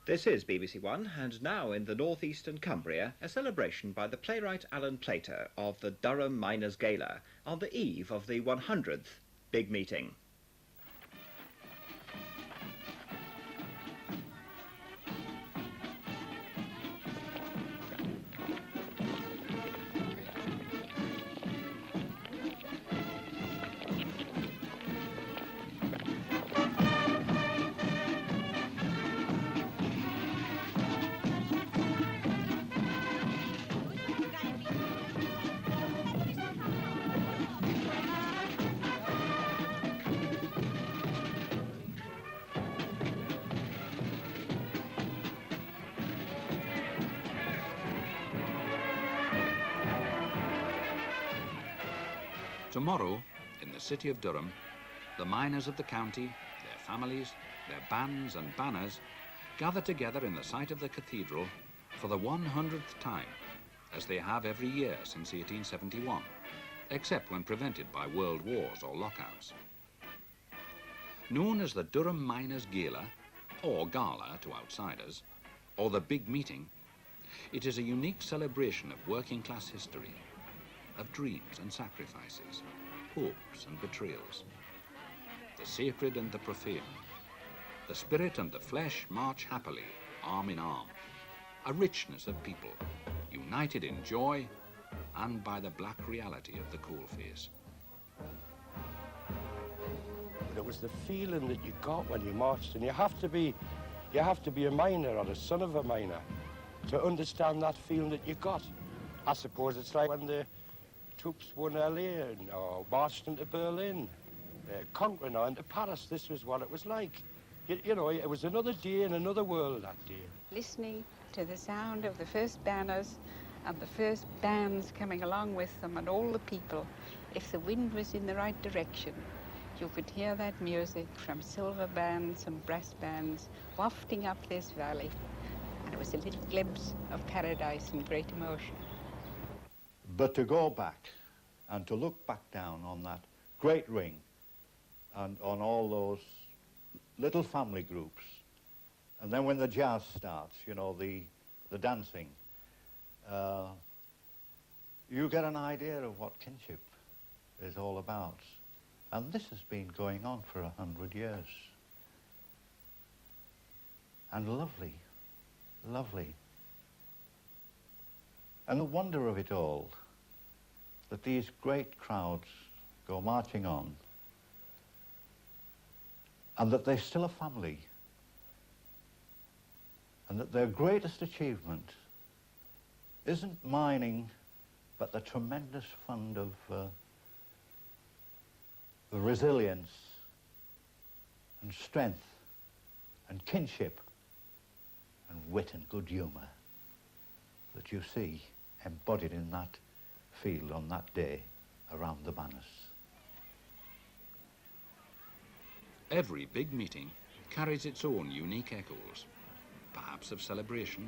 This is BBC1, and now in the northeastern Cumbria, a celebration by the playwright Alan Plater of the Durham Miners Gala on the eve of the 100th big meeting. Tomorrow, in the city of Durham, the miners of the county, their families, their bands and banners gather together in the site of the cathedral for the 100th time, as they have every year since 1871, except when prevented by world wars or lockouts. Known as the Durham Miners Gala, or Gala to outsiders, or the Big Meeting, it is a unique celebration of working class history, of dreams and sacrifices, hopes and betrayals. The sacred and the profane, the spirit and the flesh march happily, arm in arm. A richness of people, united in joy and by the black reality of the coalface. It was the feeling that you got when you marched, and you have to be a miner or the son of a miner to understand that feeling that you got. I suppose it's like when the troops won LA or marched into Berlin, conquering or into Paris. This was what it was like. You know, it was another day in another world that day. Listening to the sound of the first banners and the first bands coming along with them and all the people, if the wind was in the right direction, you could hear that music from silver bands and brass bands wafting up this valley. And it was a little glimpse of paradise and great emotion. But to go back and to look back down on that great ring and on all those little family groups, and then when the jazz starts, you know, the dancing, you get an idea of what kinship is all about. And this has been going on for 100 years. And lovely, lovely. And the wonder of it all, that these great crowds go marching on, and that they're still a family, and that their greatest achievement isn't mining, but the tremendous fund of the resilience and strength and kinship and wit and good humour that you see embodied in that field on that day around the banners. Every big meeting carries its own unique echoes, perhaps of celebration,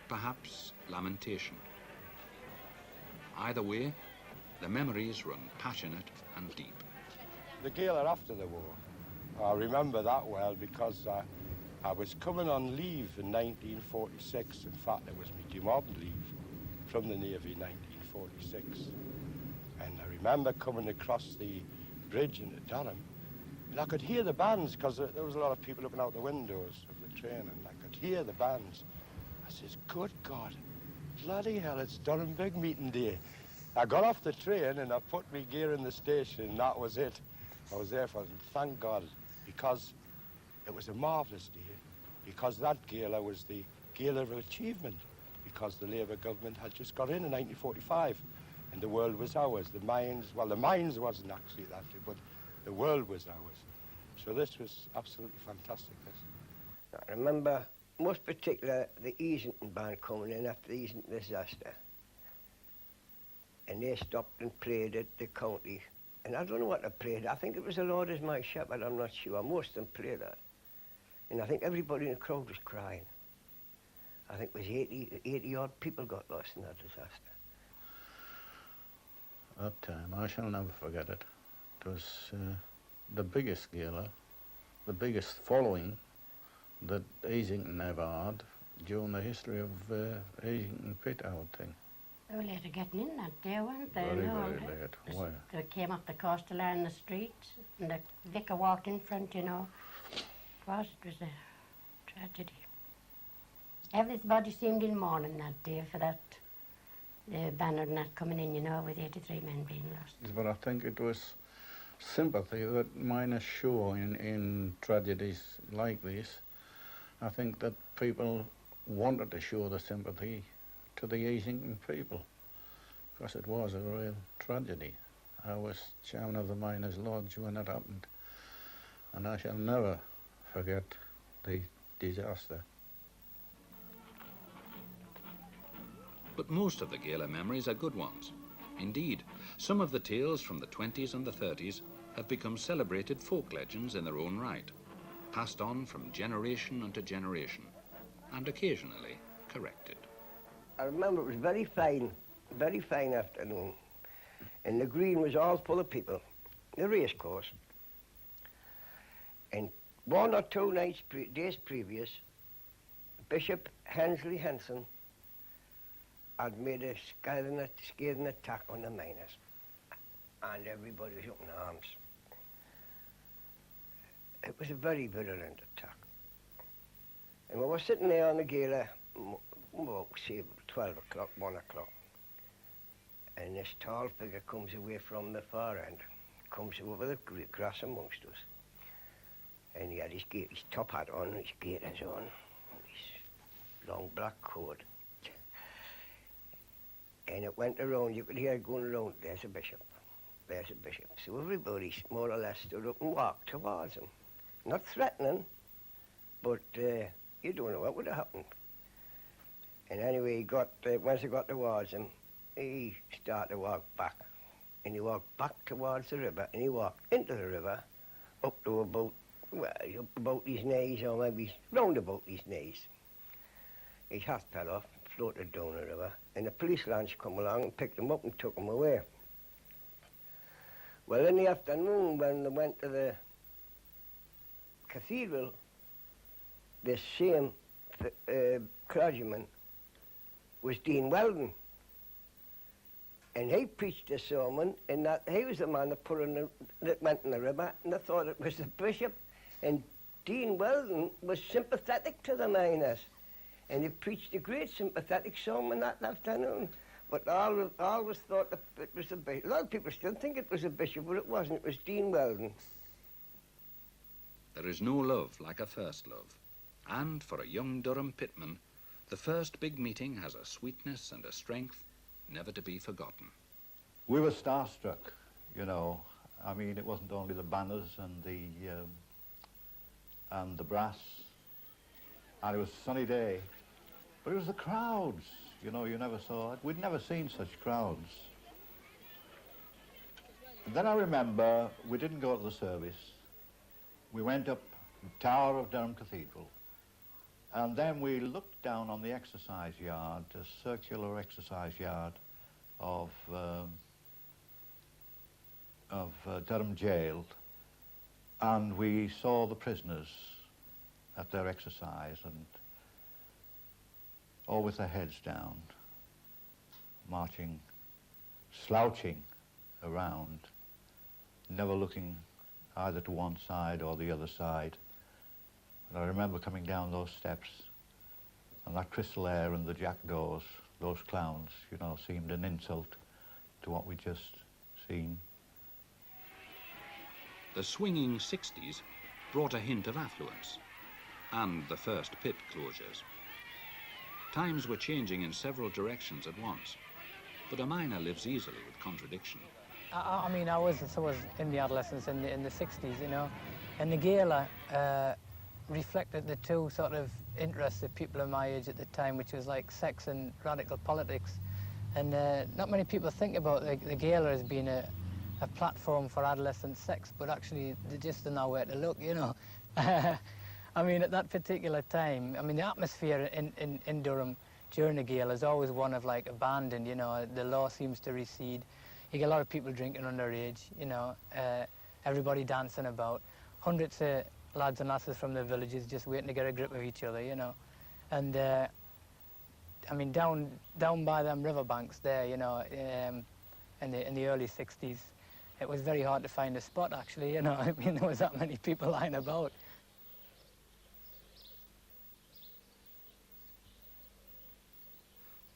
perhaps lamentation. Either way, the memories run passionate and deep. The gala after the war, I remember that well because I was coming on leave in 1946. In fact, it was my demobbed leave from the Navy in 1946. And I remember coming across the bridge into Durham, and I could hear the bands because there was a lot of people looking out the windows of the train, and I could hear the bands. I says, good God, bloody hell, it's Durham Big Meeting Day. I got off the train and I put my gear in the station, and that was it. I was there for it, and thank God, because it was a marvellous day, because that gala was the gala of achievement, because the Labour government had just got in 1945, and the world was ours. The mines, well, the mines wasn't actually that day, but the world was ours. So this was absolutely fantastic, this. I remember, most particular, the Easington band coming in after the Easington disaster. And they stopped and played at the county. And I don't know what they played. I think it was The Lord is My Shepherd, I'm not sure. Most of them played that. And I think everybody in the crowd was crying. I think it was 80 odd people got lost in that disaster. That time, I shall never forget it. It was the biggest gala, the biggest following that Easington ever had during the history of Easington pit out thing. They were later getting in that day, weren't they? Very, No, very late. Why? They came up the coastal line in the streets, and the vicar walked in front, you know. It was a tragedy. Everybody seemed in mourning that day for that banner not coming in, you know, with 83 men being lost. But I think it was sympathy that miners show in tragedies like this. I think that people wanted to show the sympathy to the Easington people, because it was a real tragedy. I was chairman of the Miners' Lodge when it happened, and I shall never forget the disaster. But most of the gala memories are good ones. Indeed, some of the tales from the 20s and the 30s have become celebrated folk legends in their own right, passed on from generation unto generation, and occasionally corrected. I remember it was very fine afternoon, and the green was all full of people, the race course. And 1 or 2 days previous, Bishop Hensley Henson had made a scathing attack on the miners, and everybody was up in arms. It was a very virulent attack. And we were sitting there on the gala, say 12 o'clock, 1 o'clock, and this tall figure comes away from the far end, comes over the grass amongst us, and he had his top hat on, his gaiters on, and his long black coat. And it went around, you could hear it going around, there's a bishop, there's a bishop. So everybody more or less stood up and walked towards him. Not threatening, but you don't know what would have happened. And anyway, once he got towards him, he started to walk back. And he walked back towards the river, and he walked into the river, up to about his knees, or maybe round about his knees. His hat fell off, floated down the river, and the police launch come along and picked him up and took him away. Well, in the afternoon, when they went to the cathedral, this same clergyman was Dean Weldon, and he preached a sermon in that he was the man that went in the river, and they thought it was the bishop, and Dean Weldon was sympathetic to the miners. And he preached a great sympathetic sermon that afternoon. But I always thought that it was a bishop. A lot of people still think it was a bishop, but it wasn't. It was Dean Weldon. There is no love like a first love. And for a young Durham pitman, the first big meeting has a sweetness and a strength never to be forgotten. We were starstruck, you know. I mean, it wasn't only the banners and the brass, and it was a sunny day. But it was the crowds, you know, you never saw it. We'd never seen such crowds. And then I remember we didn't go to the service. We went up the tower of Durham Cathedral, and then we looked down on the exercise yard, a circular exercise yard of Durham Jail, and we saw the prisoners at their exercise, and all with their heads down, marching, slouching around, never looking either to one side or the other side. And I remember coming down those steps, and that crystal air and the jackdaws, those clowns, you know, seemed an insult to what we'd just seen. The swinging 60s brought a hint of affluence, and the first pit closures. Times were changing in several directions at once, but a miner lives easily with contradiction. I mean, I was in the adolescence in the 60s, you know, and the gala reflected the two sort of interests of people of my age at the time, which was like sex and radical politics. And not many people think about the gala as being a platform for adolescent sex, but actually they just don't know where to look, you know. I mean, at that particular time, I mean, the atmosphere in Durham during the gala is always one of like abandon, you know. The law seems to recede. You get a lot of people drinking underage, you know, everybody dancing about. Hundreds of lads and lasses from the villages just waiting to get a grip of each other, you know. And I mean, down by them riverbanks there, you know, in the early 60s, it was very hard to find a spot, actually, you know. I mean, there was that many people lying about.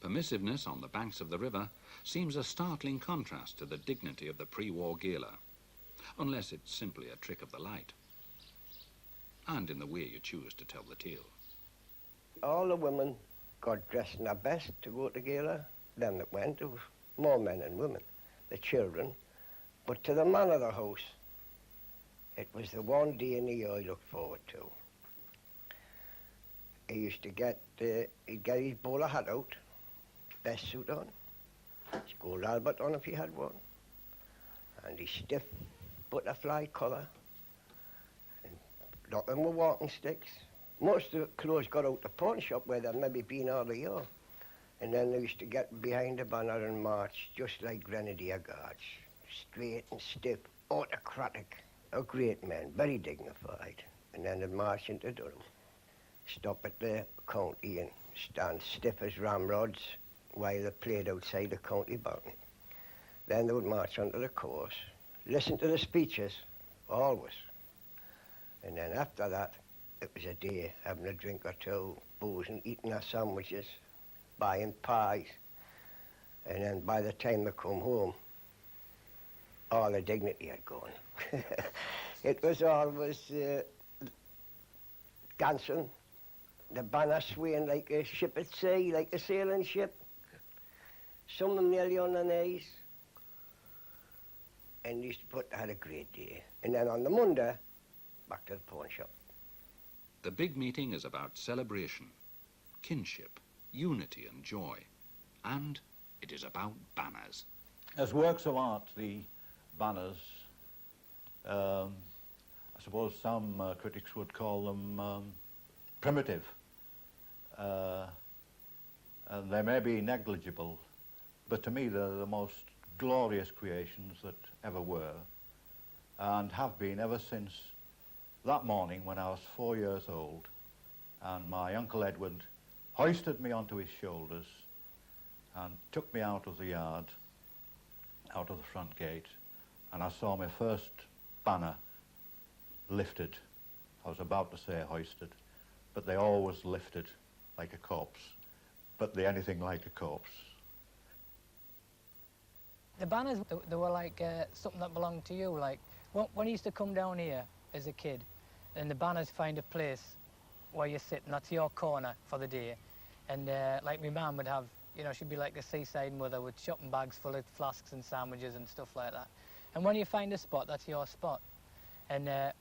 Permissiveness on the banks of the river seems a startling contrast to the dignity of the pre-war gala, unless it's simply a trick of the light, and in the way you choose to tell the tale. All the women got dressed in their best to go to gala. Them that went, there was more men than women, the children. But to the man of the house, it was the one day in the year he looked forward to. He used to he'd get his bowler hat out, best suit on, his gold albert on if he had one, and his stiff butterfly collar, and nothing with walking sticks. Most of the clothes got out the pawn shop where they'd maybe been all the year. And then they used to get behind the banner and march just like Grenadier Guards, straight and stiff, autocratic, a great man, very dignified. And then they'd march into Durham, stop at the county and stand stiff as ramrods while they played outside the county balcony. Then they would march onto the course, listen to the speeches, always. And then after that, it was a day having a drink or two, boozing, eating our sandwiches, buying pies. And then by the time they come home, all the dignity had gone. It was always dancing, the banner swaying like a ship at sea, like a sailing ship. Some of them nearly on their knees. And had a great day. And then on the Monday, back to the pawn shop. The big meeting is about celebration, kinship, unity and joy, and it is about banners. As works of art, the banners, I suppose some critics would call them primitive. And they may be negligible, but to me they're the most glorious creations that ever were, and have been ever since that morning when I was 4 years old, and my Uncle Edward hoisted me onto his shoulders and took me out of the yard, out of the front gate, and I saw my first banner lifted. I was about to say hoisted, but they always lifted like a corpse, but they anything like a corpse. The banners, they were like something that belonged to you. Like when I used to come down here as a kid, and the banners find a place where you sit, and that's your corner for the day. And like my mum would have, you know, she'd be like a seaside mother with shopping bags full of flasks and sandwiches and stuff like that. And when you find a spot, that's your spot. And as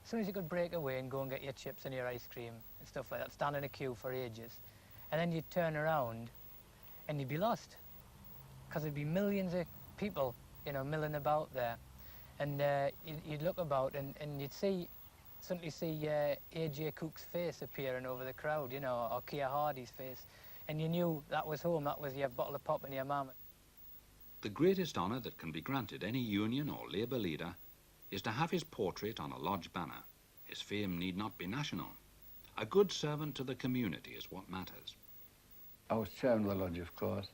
soon as you could break away and go and get your chips and your ice cream and stuff like that, stand in a queue for ages. And then you'd turn around and you'd be lost, because there'd be millions of people, you know, milling about there. And you'd look about and you'd suddenly see A.J. Cook's face appearing over the crowd, you know, or Keir Hardy's face. And you knew that was home, that was your bottle of pop and your mum. The greatest honour that can be granted any union or labour leader is to have his portrait on a lodge banner. His fame need not be national. A good servant to the community is what matters. I was chairman of the lodge, of course.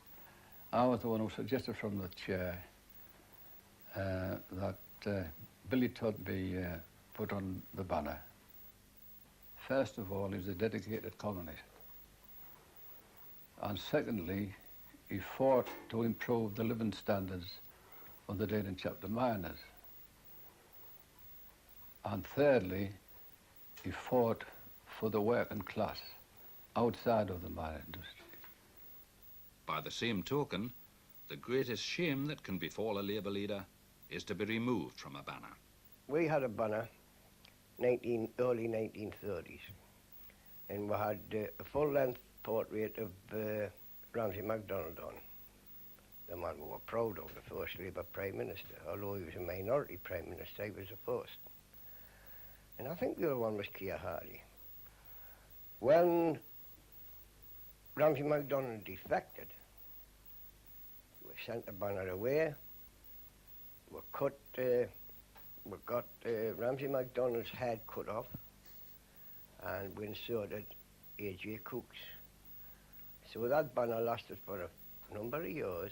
I was the one who suggested from the chair that Billy Todd be put on the banner. First of all, he was a dedicated colonist. And secondly, he fought to improve the living standards of the Durham chapter miners. And thirdly, he fought for the working class outside of the mine industry. By the same token, the greatest shame that can befall a labour leader is to be removed from a banner. We had a banner, early 1930s, and we had a full-length portrait of Ramsay MacDonald on. The man we were proud of, the first Labour Prime Minister. Although he was a minority Prime Minister, he was the first. And I think the other one was Keir Hardy. When Ramsay MacDonald defected, we sent the banner away. We got Ramsay MacDonald's head cut off and when so did A.J. Cooks. So that banner lasted for a number of years,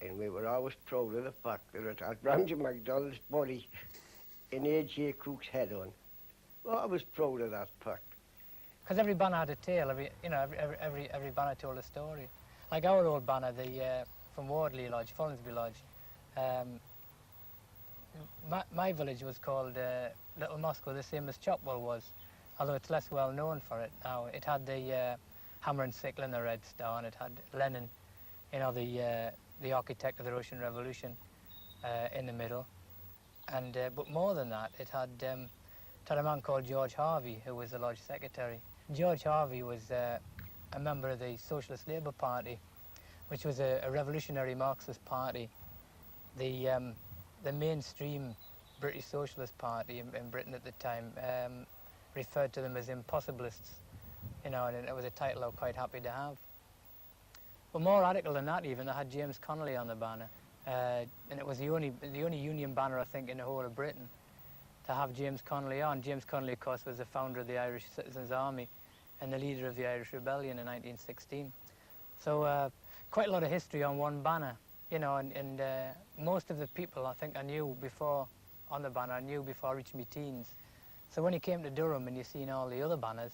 and we were always proud of the fact that it had Ramsay MacDonald's body and A.J. Cooks' head on. Well, I was proud of that fact. Because every banner had a tale, every banner told a story. Like our old banner, from Wardley Lodge, Follinsby Lodge, my village was called Little Moscow, the same as Chopwell was, although it's less well known for it now. It had the hammer and sickle and the red star, and it had Lenin, you know, the architect of the Russian Revolution, in the middle. And but more than that, it had a man called George Harvey, who was the lodge secretary. George Harvey was a member of the Socialist Labour Party, which was a revolutionary Marxist party. The mainstream British Socialist Party in Britain at the time referred to them as impossibilists, you know, and it was a title I was quite happy to have. But more radical than that even, they had James Connolly on the banner, and it was the only Union banner, I think, in the whole of Britain to have James Connolly on. James Connolly, of course, was the founder of the Irish Citizens' Army and the leader of the Irish Rebellion in 1916. So quite a lot of history on one banner, you know, and most of the people I think I knew before on the banner, I knew before I reached my teens. So when you came to Durham and you seen all the other banners,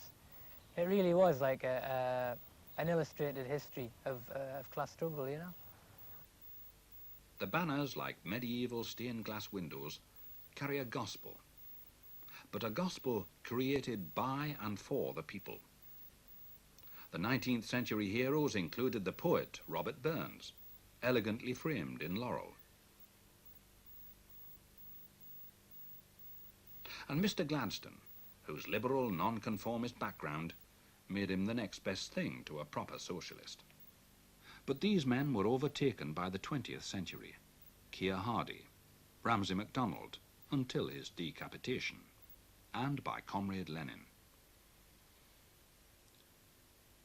it really was like an illustrated history of class struggle, you know. The banners, like medieval stained glass windows, carry a gospel, but a gospel created by and for the people. The 19th century heroes included the poet Robert Burns, elegantly framed in laurel, and Mr. Gladstone, whose liberal nonconformist background made him the next best thing to a proper socialist. But these men were overtaken by the 20th century, Keir Hardie, Ramsay MacDonald, until his decapitation, and by Comrade Lenin.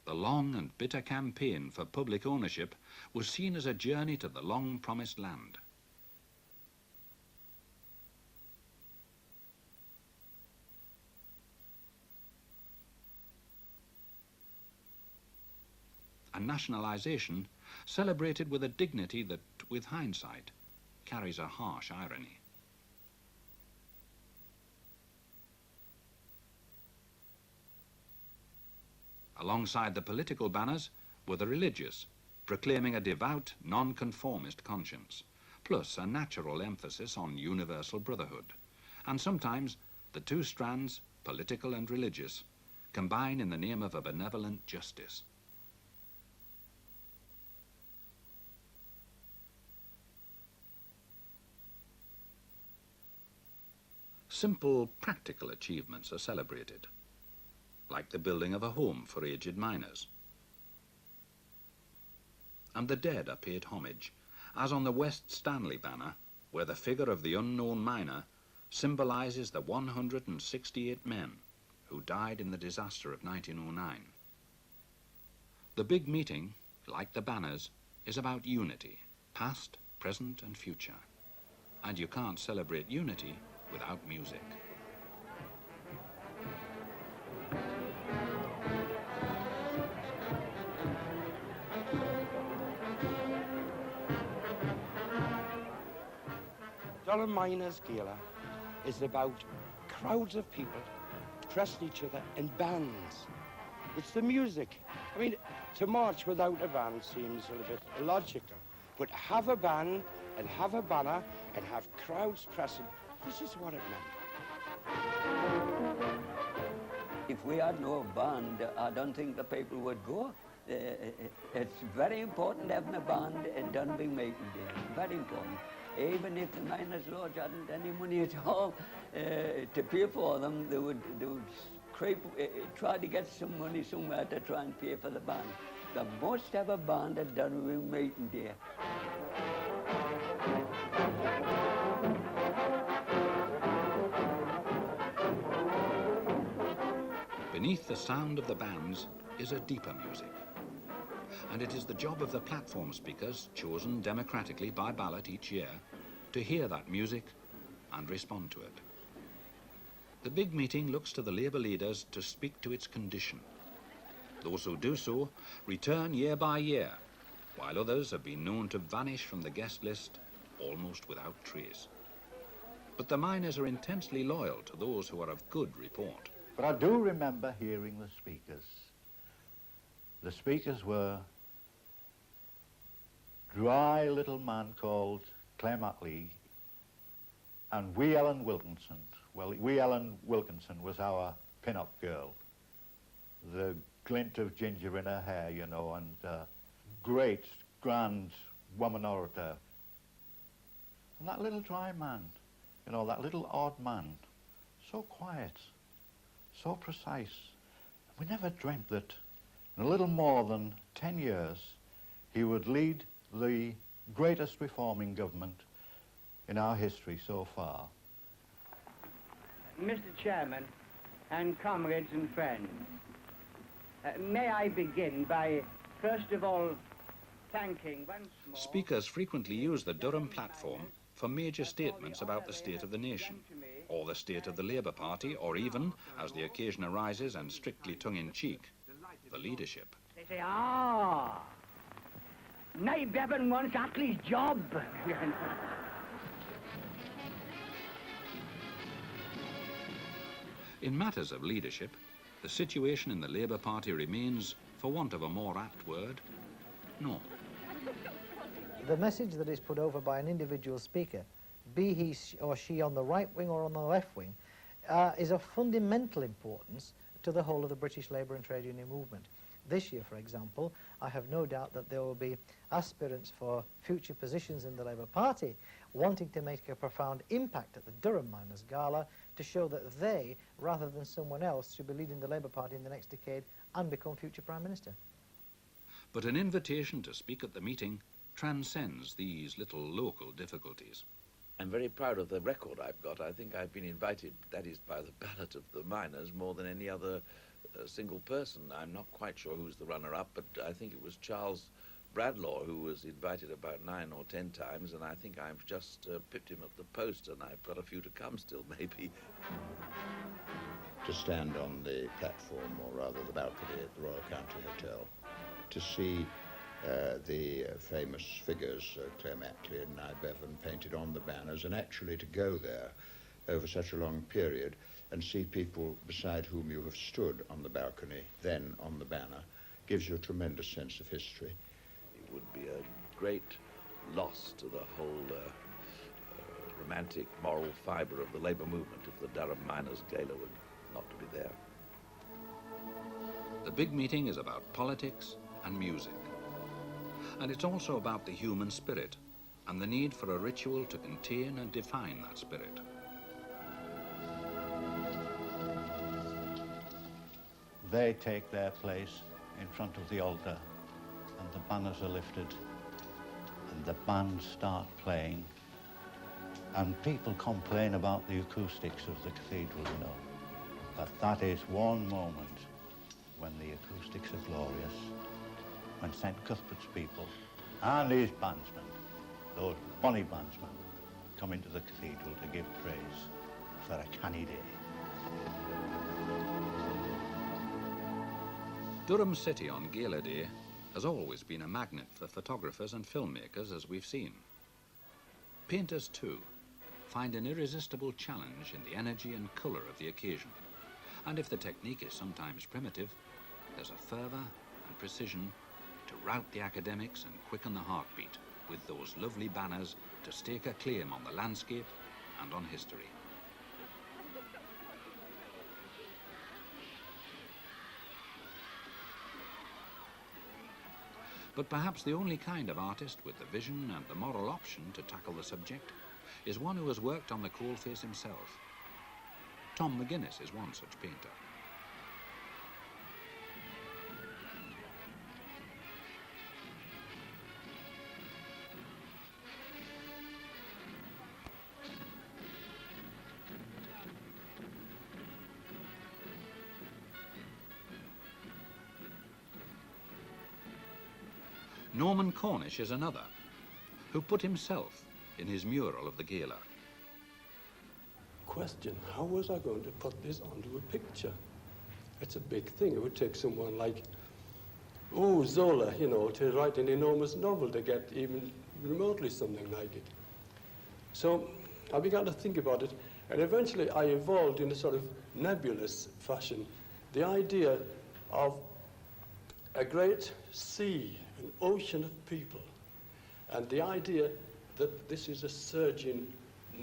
The long and bitter campaign for public ownership was seen as a journey to the long-promised land. And nationalisation celebrated with a dignity that, with hindsight, carries a harsh irony. Alongside the political banners were the religious, proclaiming a devout, nonconformist conscience, plus a natural emphasis on universal brotherhood. And sometimes the two strands, political and religious, combine in the name of a benevolent justice. Simple, practical achievements are celebrated, like the building of a home for aged miners. And the dead are paid homage, as on the West Stanley banner, where the figure of the unknown miner symbolises the 168 men who died in the disaster of 1909. The big meeting, like the banners, is about unity, past, present and future. And you can't celebrate unity without music. Durham Miners Gala is about crowds of people dressing each other in bands. It's the music. I mean, to march without a band seems a little bit illogical, but have a band and have a banner and have crowds pressing, this is what it meant. If we had no band, I don't think the people would go. It's very important having a band in Dunby Making Day, very important. Even if the Miners' Lodge hadn't any money at all to pay for them, they would try to get some money somewhere to try and pay for the band. They must have a band at Dunby Making Day. Beneath the sound of the bands is a deeper music. And it is the job of the platform speakers, chosen democratically by ballot each year, to hear that music and respond to it. The big meeting looks to the Labour leaders to speak to its condition. Those who do so return year by year, while others have been known to vanish from the guest list almost without trace. But the miners are intensely loyal to those who are of good report. But I do remember hearing the speakers. The speakers were dry little man called Clem Attlee and wee Ellen Wilkinson. Well, wee Ellen Wilkinson was our pin-up girl. The glint of ginger in her hair, you know, and great, grand woman orator. And that little dry man, you know, that little odd man, so quiet, so precise. We never dreamt that in a little more than 10 years he would lead the greatest reforming government in our history so far. Mr. Chairman and comrades and friends, may I begin by, first of all, thanking once more... Speakers frequently use the Durham platform for major statements about the state of the nation, or the state of the Labour Party, or even, as the occasion arises and strictly tongue-in-cheek, the leadership. They say, now Bevan wants Attlee's job. In matters of leadership, the situation in the Labour Party remains, for want of a more apt word, normal. The message that is put over by an individual speaker, be he or she on the right wing or on the left wing, is of fundamental importance to the whole of the British labour and trade union movement. This year, for example, I have no doubt that there will be aspirants for future positions in the Labour Party wanting to make a profound impact at the Durham Miners Gala to show that they, rather than someone else, should be leading the Labour Party in the next decade and become future Prime Minister. But an invitation to speak at the meeting transcends these little local difficulties. I'm very proud of the record I've got. I think I've been invited, that is by the ballot of the miners, more than any other single person. I'm not quite sure who's the runner-up, but I think it was Charles Bradlaugh who was invited about 9 or 10 times, and I think I've just pipped him at the post, and I've got a few to come still, maybe. To stand on the platform, or rather the balcony at the Royal County Hotel, to see the famous figures, Clem Attlee and Nye Bevan, painted on the banners, and actually to go there over such a long period and see people beside whom you have stood on the balcony, then on the banner, gives you a tremendous sense of history. It would be a great loss to the whole romantic moral fibre of the labour movement if the Durham Miners Gala were not to be there. The big meeting is about politics and music. And it's also about the human spirit and the need for a ritual to contain and define that spirit. They take their place in front of the altar and the banners are lifted and the bands start playing and people complain about the acoustics of the cathedral, you know. But that is one moment when the acoustics are glorious, when St. Cuthbert's people and his bandsmen, those bonny bandsmen, come into the cathedral to give praise for a canny day. Durham City on Gala Day has always been a magnet for photographers and filmmakers, as we've seen. Painters, too, find an irresistible challenge in the energy and colour of the occasion. And if the technique is sometimes primitive, there's a fervour and precision to rout the academics and quicken the heartbeat with those lovely banners to stake a claim on the landscape and on history. But perhaps the only kind of artist with the vision and the moral option to tackle the subject is one who has worked on the coalface himself. Tom McGuinness is one such painter. Norman Cornish is another, who put himself in his mural of the Gala. question, how was I going to put this onto a picture? It's a big thing. It would take someone like, Zola, you know, to write an enormous novel to get even remotely something like it. So I began to think about it, and eventually I evolved in a sort of nebulous fashion the idea of a great sea, an ocean of people, and the idea that this is a surging,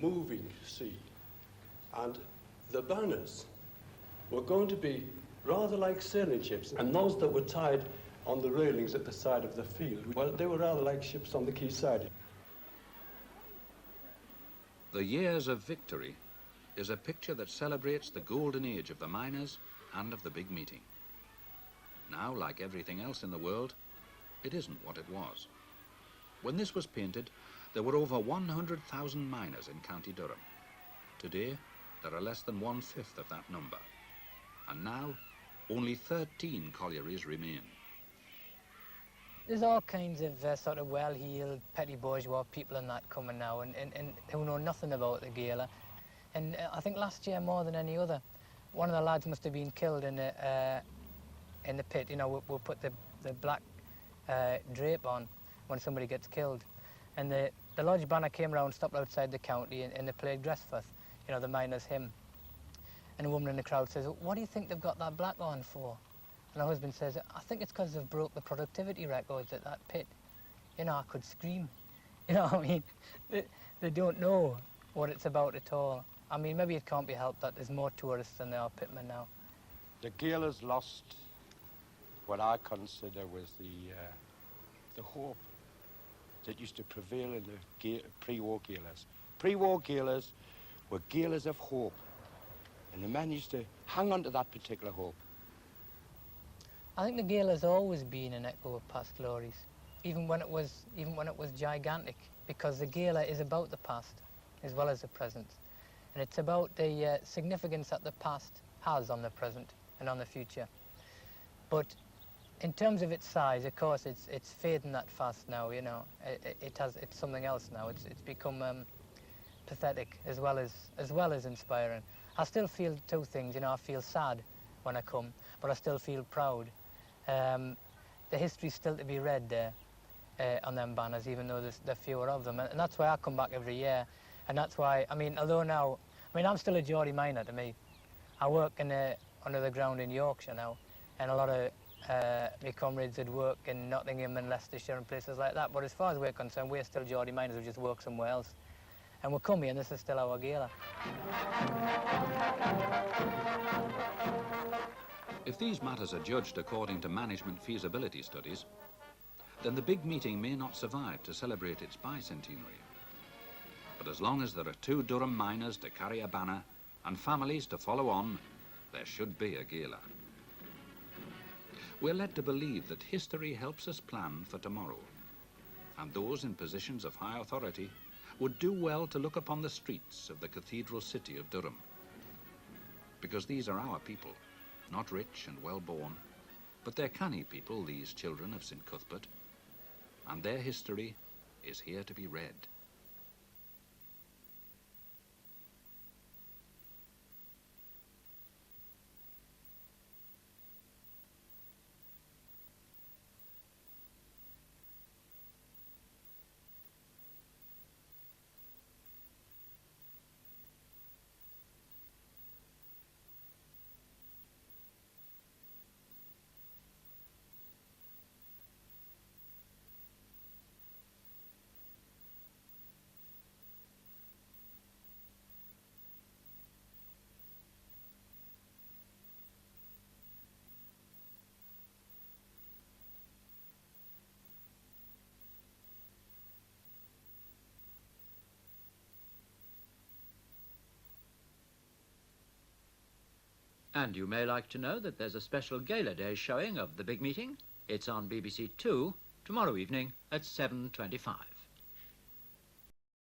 moving sea. And the banners were going to be rather like sailing ships, and those that were tied on the railings at the side of the field, well, they were rather like ships on the quayside. The Years of Victory is a picture that celebrates the golden age of the miners and of the big meeting. Now, like everything else in the world, it isn't what it was. When this was painted, there were over 100,000 miners in County Durham. Today, there are less than 1/5 of that number. And now, only 13 collieries remain. There's all kinds of sort of well-heeled, petty bourgeois people and that coming now and who know nothing about the gala. And I think last year, more than any other, one of the lads must have been killed in the pit. You know, we'll put the black drape on when somebody gets killed. And the lodge banner came around, stopped outside the county, and they played Dressforth, you know, the miners' hymn. And a woman in the crowd says, "What do you think they've got that black on for?" And her husband says, "I think it's because they've broke the productivity records at that pit." You know, I could scream. You know what I mean? They don't know what it's about at all. I mean, maybe it can't be helped that there's more tourists than there are pitmen now. The gala's lost what I consider was the hope that used to prevail in the pre-war galas. Pre-war galas were galas of hope, and the men used to hang on to that particular hope. I think the gala's always been an echo of past glories, even when it was gigantic, because the gala is about the past as well as the present, and it's about the significance that the past has on the present and on the future. But in terms of its size, of course, it's fading that fast now. You know, it's something else now. It's become pathetic as well as inspiring. I still feel two things. You know, I feel sad when I come, but I still feel proud. The history's still to be read there on them banners, even though there are fewer of them. And that's why I come back every year. And that's why, I mean, although now, I mean, I'm still a Geordie miner to me. I work under the ground in Yorkshire now, and a lot of my comrades would work in Nottingham and Leicestershire and places like that. But as far as we're concerned, we're still Geordie miners who just work somewhere else. And we'll come here, and this is still our gala. If these matters are judged according to management feasibility studies, then the big meeting may not survive to celebrate its bicentenary. But as long as there are 2 Durham miners to carry a banner and families to follow on, there should be a gala. We're led to believe that history helps us plan for tomorrow, and those in positions of high authority would do well to look upon the streets of the cathedral city of Durham. Because these are our people, not rich and well-born, but they're canny people, these children of St. Cuthbert, and their history is here to be read. And you may like to know that there's a special Gala Day showing of the big meeting. It's on BBC 2 tomorrow evening at 7:25.